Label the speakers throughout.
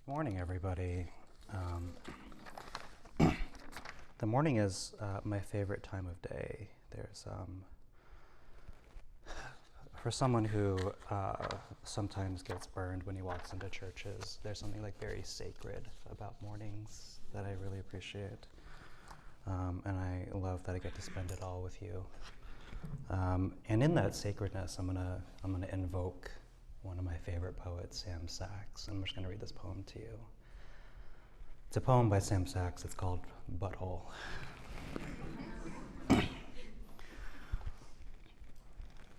Speaker 1: Good morning, everybody. The morning is my favorite time of day. There's, for someone who sometimes gets burned when he walks into churches, there's something like very sacred about mornings that I really appreciate. And I love that I get to spend it all with you. And in that sacredness, I'm gonna invoke one of my favorite poets, Sam Sachs. I'm just gonna read this poem to you. It's a poem by Sam Sachs. It's called Butthole.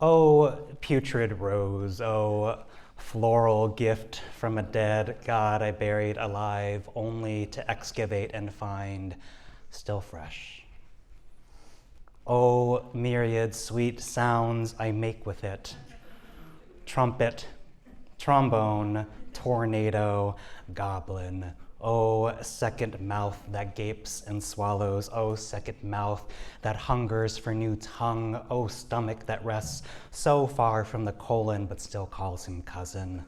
Speaker 1: Oh, putrid rose, oh, floral gift from a dead god I buried alive, only to excavate and find still fresh. Oh, myriad sweet sounds I make with it. Trumpet, trombone, tornado, goblin. Oh, second mouth that gapes and swallows. Oh, second mouth that hungers for new tongue. Oh, stomach that rests so far from the colon but still calls him cousin.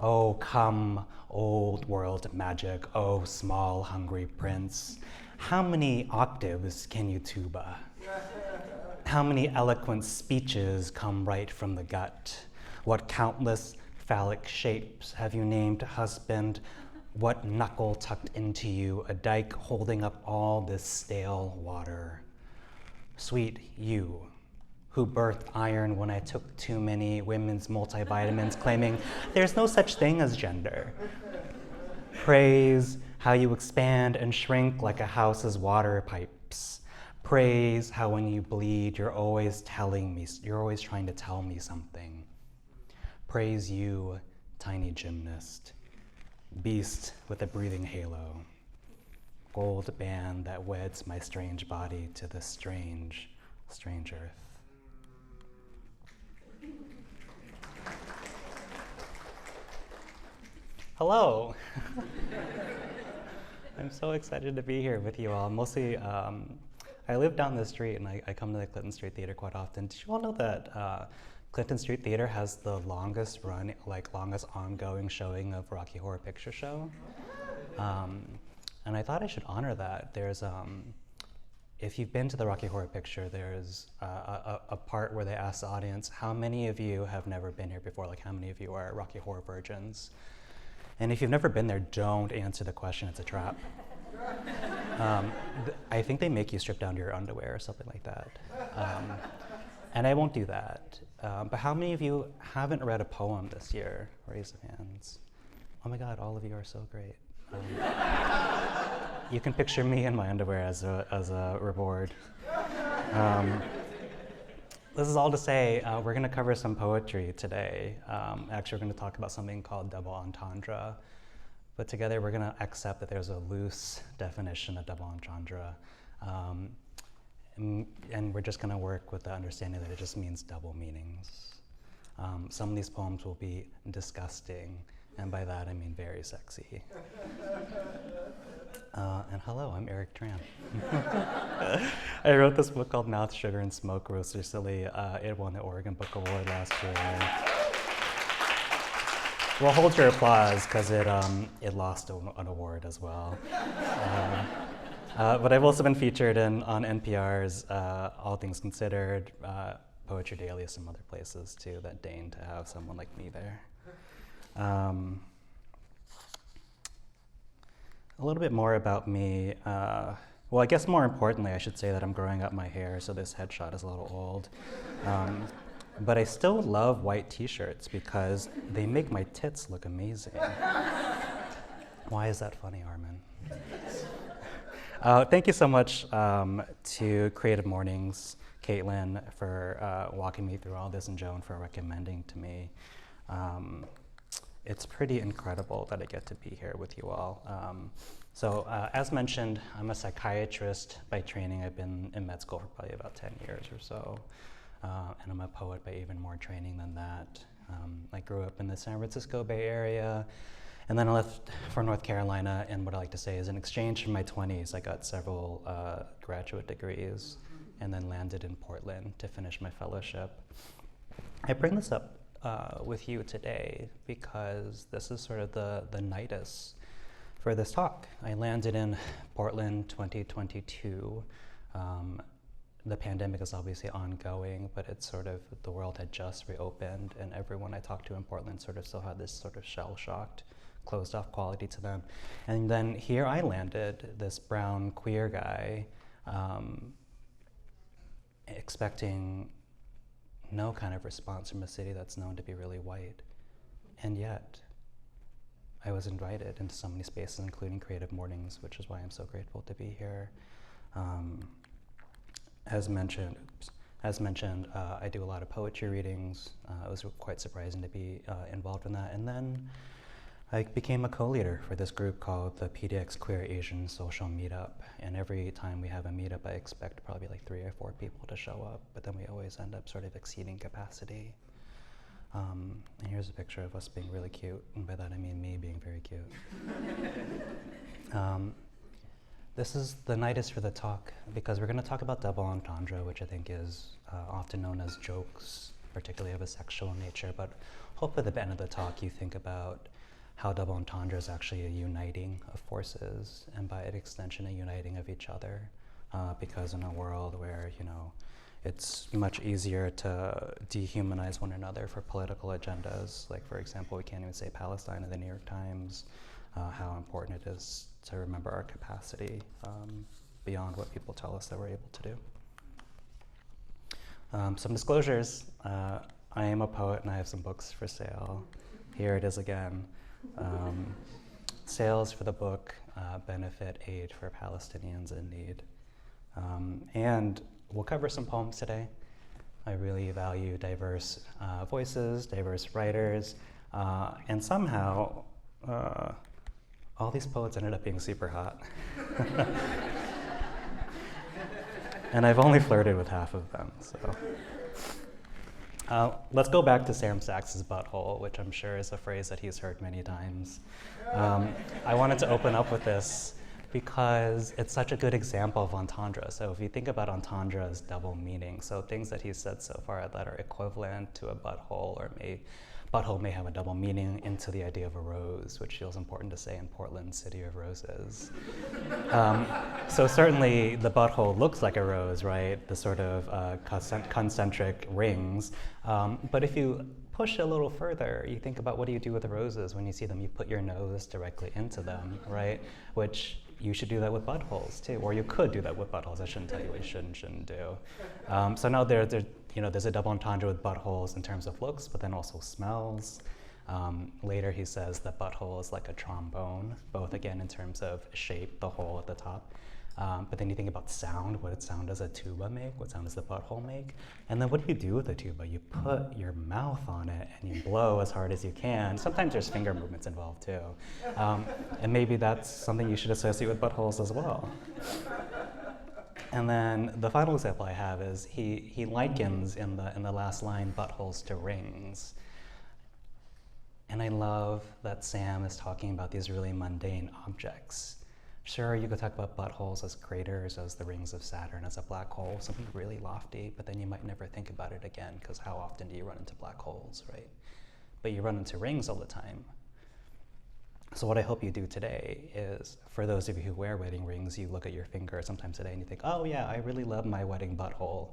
Speaker 1: Oh, come, old world magic. Oh, small hungry prince. How many octaves can you tuba? How many eloquent speeches come right from the gut? What countless phallic shapes have you named husband? What knuckle tucked into you, a dike holding up all this stale water? Sweet you, who birthed iron when I took too many women's multivitamins, claiming there's no such thing as gender. Praise how you expand and shrink like a house's water pipes. Praise how when you bleed, you're always trying to tell me something. Praise you, tiny gymnast, beast with a breathing halo, gold band that weds my strange body to this strange, strange earth. Hello. I'm so excited to be here with you all. Mostly, I live down the street and I come to the Clinton Street Theater quite often. Did you all know that Clinton Street Theater has the longest ongoing showing of Rocky Horror Picture Show? And I thought I should honor that. There's, if you've been to the Rocky Horror Picture, there's a part where they ask the audience, how many of you have never been here before? Like, how many of you are Rocky Horror virgins? And if you've never been there, don't answer the question, it's a trap. I think they make you strip down to your underwear or something like that. And I won't do that. But how many of you haven't read a poem this year? Raise your hands. Oh my God, all of you are so great. You can picture me in my underwear as a reward. This is all to say, we're going to cover some poetry today. Actually, we're going to talk about something called double entendre. But together, we're going to accept that there's a loose definition of double entendre. And we're just going to work with the understanding that it just means double meanings. Some of these poems will be disgusting, and by that I mean very sexy. And hello, I'm Eric Tran. I wrote this book called Mouth, Sugar, and Smoke Roaster Silly. It won the Oregon Book Award last year. Well, hold your applause, because it lost an award as well. But I've also been featured on NPR's All Things Considered, Poetry Daily, some other places too that deign to have someone like me there. A little bit more about me. Well, I guess more importantly, I should say that I'm growing up my hair, so this headshot is a little old. But I still love white t-shirts because they make my tits look amazing. Why is that funny, Armin? Thank you so much to Creative Mornings, Caitlin, for walking me through all this, and Joan for recommending to me. It's pretty incredible that I get to be here with you all. So as mentioned, I'm a psychiatrist by training. I've been in med school for probably about 10 years or so. And I'm a poet by even more training than that. I grew up in the San Francisco Bay Area, and then I left for North Carolina, and what I like to say is in exchange for my 20s, I got several graduate degrees, and then landed in Portland to finish my fellowship. I bring this up with you today because this is sort of the nidus for this talk. I landed in Portland 2022. The pandemic is obviously ongoing, but it's sort of, the world had just reopened, and everyone I talked to in Portland sort of still had this sort of shell-shocked, closed-off quality to them. And then here I landed, this brown queer guy, expecting no kind of response from a city that's known to be really white. And yet, I was invited into so many spaces, including CreativeMornings, which is why I'm so grateful to be here. As mentioned, I do a lot of poetry readings. It was quite surprising to be involved in that. And then I became a co-leader for this group called the PDX Queer Asian Social Meetup. And every time we have a meetup, I expect probably like 3 or 4 people to show up, but then we always end up sort of exceeding capacity. And here's a picture of us being really cute, and by that I mean me being very cute. The night is for the talk, because we're going to talk about double entendre, which I think is often known as jokes, particularly of a sexual nature, but hopefully at the end of the talk you think about how double entendre is actually a uniting of forces, and by extension a uniting of each other, because in a world where, you know, it's much easier to dehumanize one another for political agendas, like for example, we can't even say Palestine in the New York Times, how important it is to remember our capacity beyond what people tell us that we're able to do. Some disclosures. I am a poet and I have some books for sale. Here it is again. Sales for the book benefit aid for Palestinians in need. And we'll cover some poems today. I really value diverse voices, diverse writers, and somehow all these poets ended up being super hot. And I've only flirted with half of them, so. Let's go back to Sam Sachs's butthole, which I'm sure is a phrase that he's heard many times. I wanted to open up with this because it's such a good example of entendre. So if you think about entendre as double meaning, so things that he's said so far that are equivalent to a butthole, or butthole may have a double meaning into the idea of a rose, which feels important to say in Portland, city of roses. So certainly the butthole looks like a rose, right? The sort of concentric rings. But if you push a little further, you think about what do you do with the roses when you see them? You put your nose directly into them, right? Which you should do that with buttholes too, or you could do that with buttholes. I shouldn't tell you what you should and shouldn't do. So now there's a double entendre with buttholes in terms of looks, but then also smells. Later he says that butthole is like a trombone, both again in terms of shape, the hole at the top. But then you think about sound. What sound does a tuba make? What sound does the butthole make? And then what do you do with the tuba? You put your mouth on it and you blow as hard as you can. Sometimes there's finger movements involved too. And maybe that's something you should associate with buttholes as well. And then the final example I have is he likens in the last line buttholes to rings. And I love that Sam is talking about these really mundane objects. Sure, you could talk about buttholes as craters, as the rings of Saturn, as a black hole, something really lofty, but then you might never think about it again, because how often do you run into black holes, right? But you run into rings all the time. So what I hope you do today is, for those of you who wear wedding rings, you look at your finger sometimes today and you think, oh yeah, I really love my wedding butthole.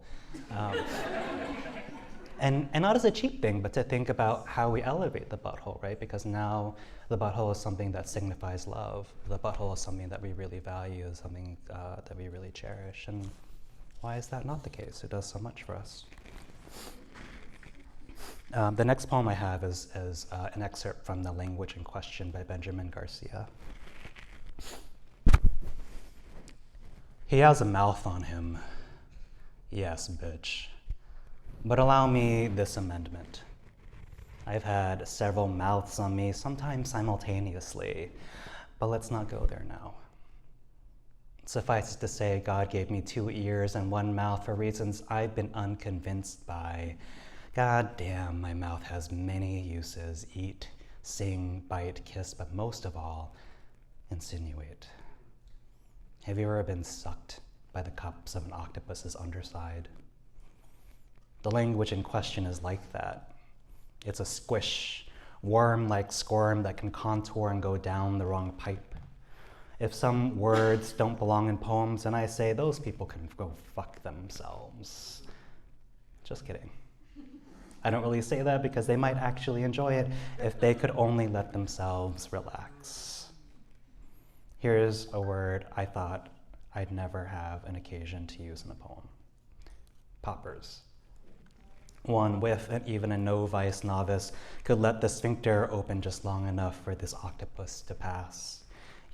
Speaker 1: And not as a cheap thing, but to think about how we elevate the butthole, right? Because now the butthole is something that signifies love. The butthole is something that we really value, something that we really cherish. And why is that not the case? It does so much for us. The next poem I have is an excerpt from The Language in Question by Benjamin Garcia. He has a mouth on him. Yes, bitch. But allow me this amendment. I've had several mouths on me, sometimes simultaneously, but let's not go there now. Suffice it to say, God gave me 2 ears and 1 mouth for reasons I've been unconvinced by. God damn, my mouth has many uses: eat, sing, bite, kiss, but most of all, insinuate. Have you ever been sucked by the cups of an octopus's underside? The language in question is like that. It's a squish, worm-like squirm that can contour and go down the wrong pipe. If some words don't belong in poems, then I say those people can go fuck themselves. Just kidding. I don't really say that because they might actually enjoy it if they could only let themselves relax. Here's a word I thought I'd never have an occasion to use in a poem. Poppers. One with and even a no-vice novice could let the sphincter open just long enough for this octopus to pass.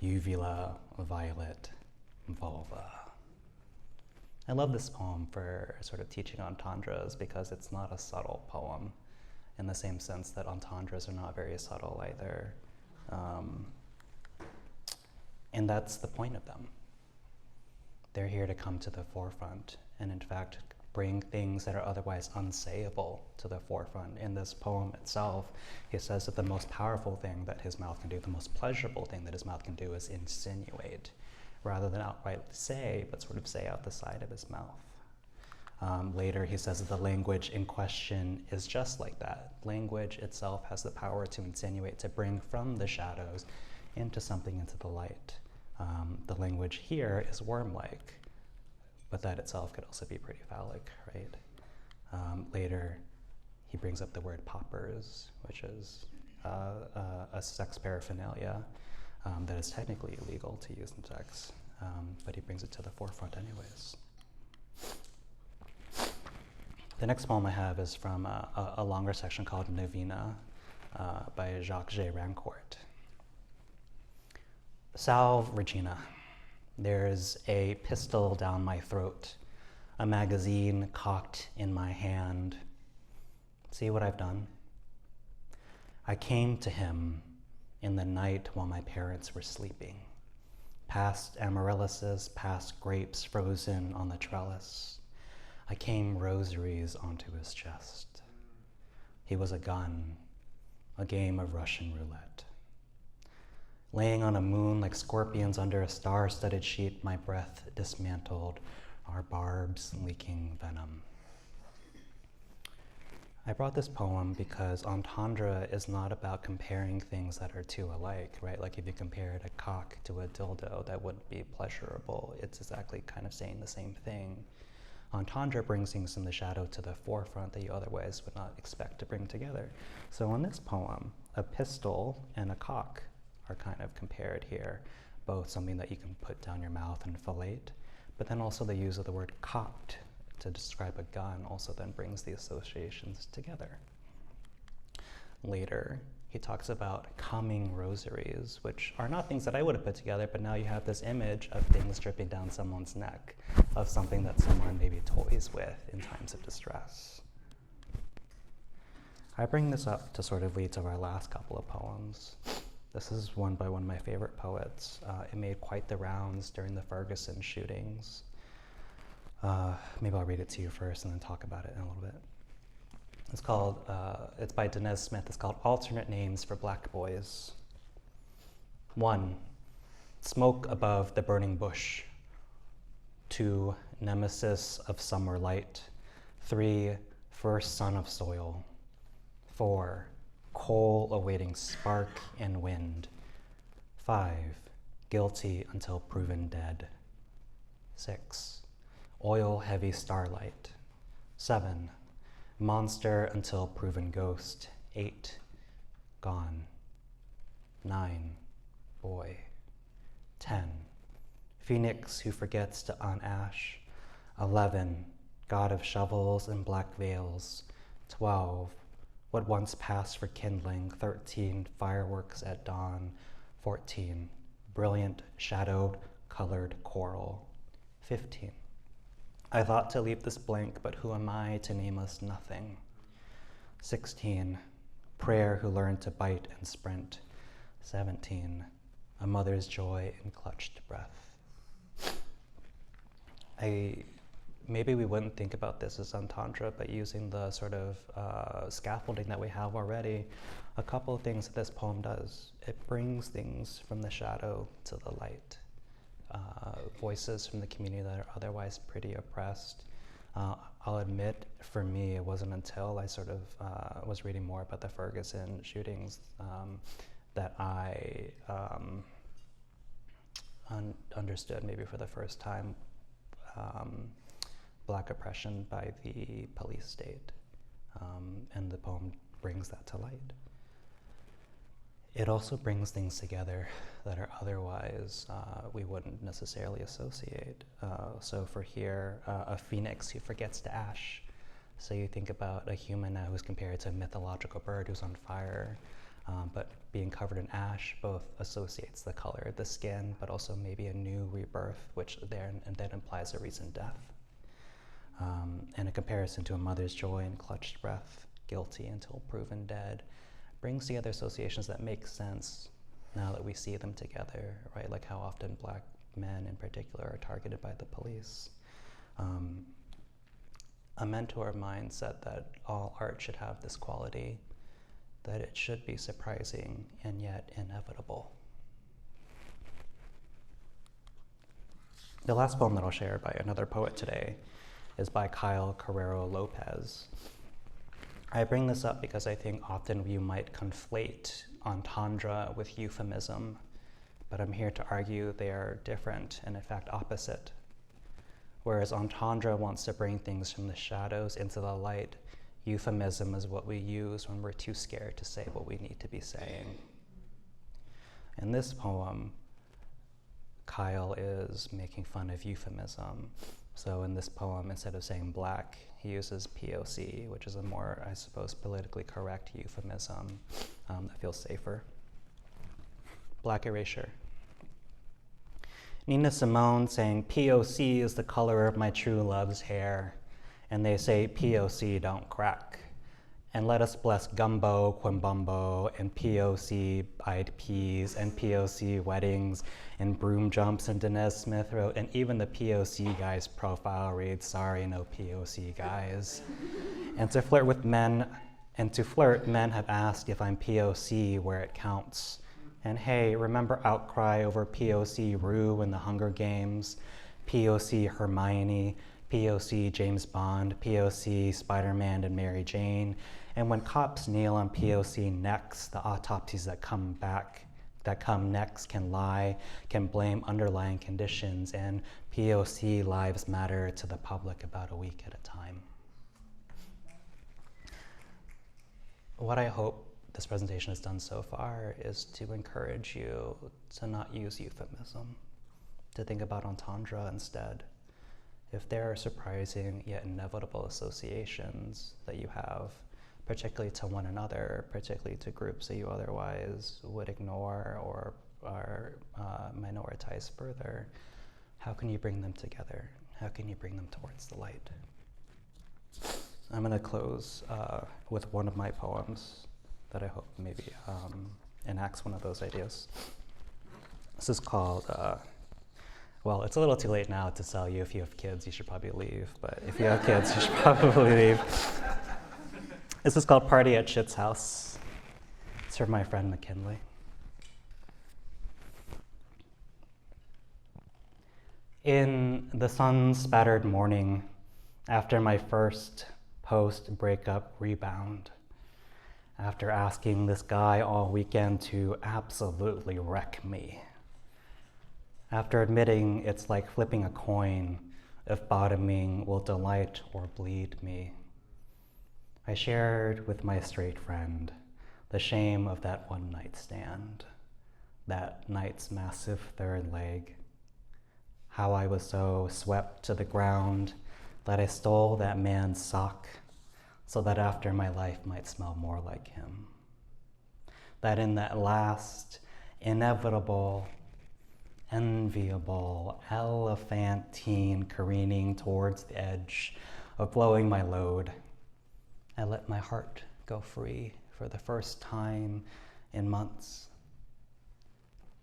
Speaker 1: Uvula, violet, vulva. I love this poem for sort of teaching entendres because it's not a subtle poem in the same sense that entendres are not very subtle either. And that's the point of them. They're here to come to the forefront and in fact bring things that are otherwise unsayable to the forefront. In this poem itself, he says that the most powerful thing that his mouth can do, the most pleasurable thing that his mouth can do is insinuate, rather than outright say, but sort of say out the side of his mouth. Later, he says that the language in question is just like that. Language itself has the power to insinuate, to bring from the shadows into something, into the light. The language here is worm-like, but that itself could also be pretty phallic, right? Later, he brings up the word poppers, which is a sex paraphernalia that is technically illegal to use in sex, but he brings it to the forefront anyways. The next poem I have is from a longer section called Novena by Jacques J. Rancourt. Salve Regina. There's a pistol down my throat, a magazine cocked in my hand. See what I've done? I came to him in the night while my parents were sleeping, past amaryllises, past grapes frozen on the trellis. I came rosaries onto his chest. He was a gun, a game of Russian roulette. Laying on a moon like scorpions under a star-studded sheet, my breath dismantled, our barbs leaking venom. I brought this poem because entendre is not about comparing things that are too alike, right? Like if you compared a cock to a dildo, that wouldn't be pleasurable. It's exactly kind of saying the same thing. Entendre brings things in the shadow to the forefront that you otherwise would not expect to bring together. So in this poem, a pistol and a cock are kind of compared here, both something that you can put down your mouth and fillet, but then also the use of the word cocked to describe a gun also then brings the associations together. Later, he talks about coming rosaries, which are not things that I would have put together, but now you have this image of things dripping down someone's neck, of something that someone maybe toys with in times of distress. I bring this up to sort of lead to our last couple of poems. This is one by one of my favorite poets. It made quite the rounds during the Ferguson shootings. Maybe I'll read it to you first and then talk about it in a little bit. It's called, it's by Denez Smith. It's called Alternate Names for Black Boys. 1, smoke above the burning bush. 2, nemesis of summer light. 3, first son of soil. 4, coal awaiting spark and wind. 5, guilty until proven dead. 6, oil heavy starlight. 7, monster until proven ghost. 8, gone. 9, boy. 10, phoenix who forgets to unash. 11, god of shovels and black veils. 12, what once passed for kindling. 13, fireworks at dawn. 14, brilliant shadowed colored coral. 15, I thought to leave this blank, but who am I to name us nothing? 16, prayer who learned to bite and sprint. 17, a mother's joy in clutched breath. Maybe we wouldn't think about this as entendre, but using the sort of scaffolding that we have already, a couple of things that this poem does. It brings things from the shadow to the light. Voices from the community that are otherwise pretty oppressed. I'll admit, for me, it wasn't until I sort of was reading more about the Ferguson shootings that I understood maybe for the first time Black oppression by the police state, and the poem brings that to light. It also brings things together that are otherwise we wouldn't necessarily associate. So for here, a phoenix who forgets to ash. So you think about a human now who's compared to a mythological bird who's on fire, but being covered in ash both associates the color, the skin, but also maybe a new rebirth, which then implies a recent death. And a comparison to a mother's joy and clutched breath, guilty until proven dead, brings together associations that make sense now that we see them together, right? Like how often Black men in particular are targeted by the police. A mentor of mine said that all art should have this quality, that it should be surprising and yet inevitable. The last poem that I'll share by another poet today is by Kyle Carrero Lopez. I bring this up because I think often you might conflate entendre with euphemism, but I'm here to argue they are different and in fact opposite. Whereas entendre wants to bring things from the shadows into the light, euphemism is what we use when we're too scared to say what we need to be saying. In this poem, Kyle is making fun of euphemism. So in this poem, instead of saying Black, he uses POC, which is a more, I suppose, politically correct euphemism that feels safer. Black erasure. Nina Simone saying, POC is the color of my true love's hair, and they say POC don't crack. And let us bless gumbo, quimbumbo, and POC-eyed peas, and POC weddings, and broom jumps, and Dinesh Smith wrote, and even the POC guy's profile reads, sorry, no POC guys. And to flirt, men have asked if I'm POC where it counts. And hey, remember outcry over POC Rue in the Hunger Games, POC Hermione, POC James Bond, POC Spider-Man and Mary Jane. And when cops kneel on POC necks, the autopsies that come next can lie, can blame underlying conditions, and POC lives matter to the public about a week at a time. What I hope this presentation has done so far is to encourage you to not use euphemism, to think about entendre instead. If there are surprising yet inevitable associations that you have, particularly to one another, particularly to groups that you otherwise would ignore or minoritize further, how can you bring them together? How can you bring them towards the light? I'm going to close with one of my poems that I hope maybe enacts one of those ideas. This is called, well, it's a little too late now to tell you if you have kids, you should probably leave, but if you have kids, you should probably leave. This is called Party at Shit's House. It's from my friend McKinley. In the sun-spattered morning, after my first post-breakup rebound, after asking this guy all weekend to absolutely wreck me, after admitting it's like flipping a coin if bottoming will delight or bleed me, I shared with my straight friend the shame of that one night stand, that night's massive third leg, how I was so swept to the ground that I stole that man's sock so that after my life might smell more like him. That in that last, inevitable, enviable, elephantine careening towards the edge of blowing my load, I let my heart go free for the first time in months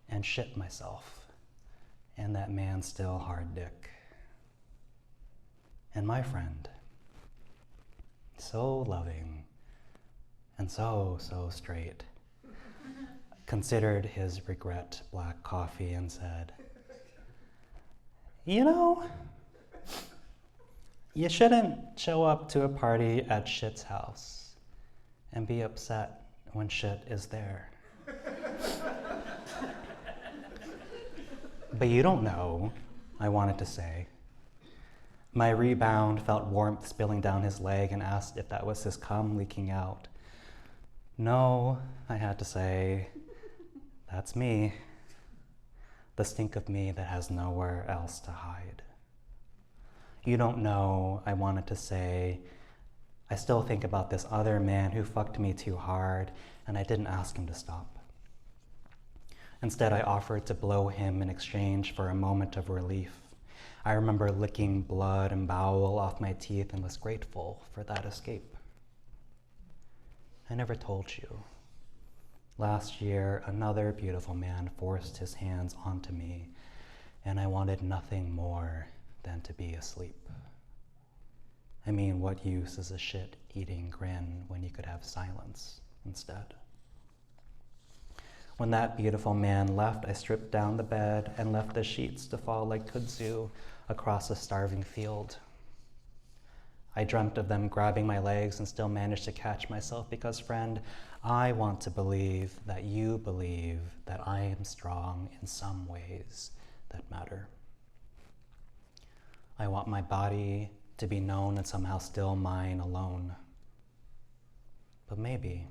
Speaker 1: and shit myself and that man's still hard dick. And my friend, so loving and so straight, considered his regret black coffee and said, you know, you shouldn't show up to a party at shit's house and be upset when shit is there. But you don't know, I wanted to say. My rebound felt warmth spilling down his leg and asked if that was his cum leaking out. No, I had to say, that's me. The stink of me that has nowhere else to hide. You don't know, I wanted to say. I still think about this other man who fucked me too hard, and I didn't ask him to stop. Instead, I offered to blow him in exchange for a moment of relief. I remember licking blood and bowel off my teeth and was grateful for that escape. I never told you. Last year, another beautiful man forced his hands onto me, and I wanted nothing more than to be asleep. I mean, what use is a shit-eating grin when you could have silence instead? When that beautiful man left, I stripped down the bed and left the sheets to fall like kudzu across a starving field. I dreamt of them grabbing my legs and still managed to catch myself because, friend, I want to believe that you believe that I am strong in some ways that matter. I want my body to be known and somehow still mine alone. But maybe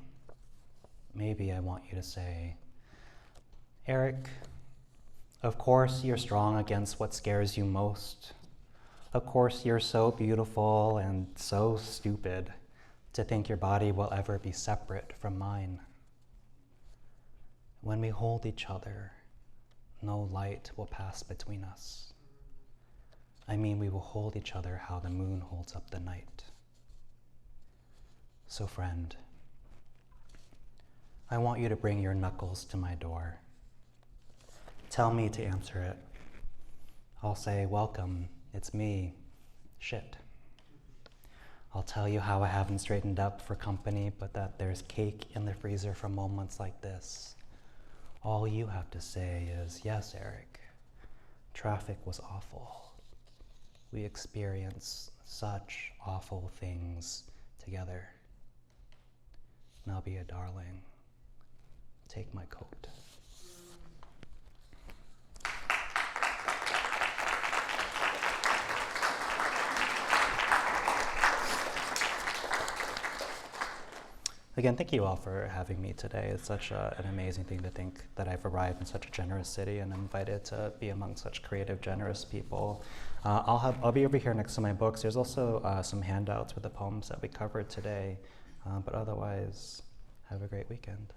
Speaker 1: I want you to say, Eric, of course you're strong against what scares you most. Of course you're so beautiful and so stupid to think your body will ever be separate from mine. When we hold each other, no light will pass between us. I mean, we will hold each other how the moon holds up the night. So friend, I want you to bring your knuckles to my door. Tell me to answer it. I'll say, welcome, it's me, shit. I'll tell you how I haven't straightened up for company, but that there's cake in the freezer for moments like this. All you have to say is, yes, Eric, traffic was awful. We experienced such awful things together. Now be a darling. Take my coat. Again, thank you all for having me today. It's such an amazing thing to think that I've arrived in such a generous city and I'm invited to be among such creative, generous people. I'll be over here next to my books. There's also some handouts with the poems that we covered today. But otherwise, have a great weekend.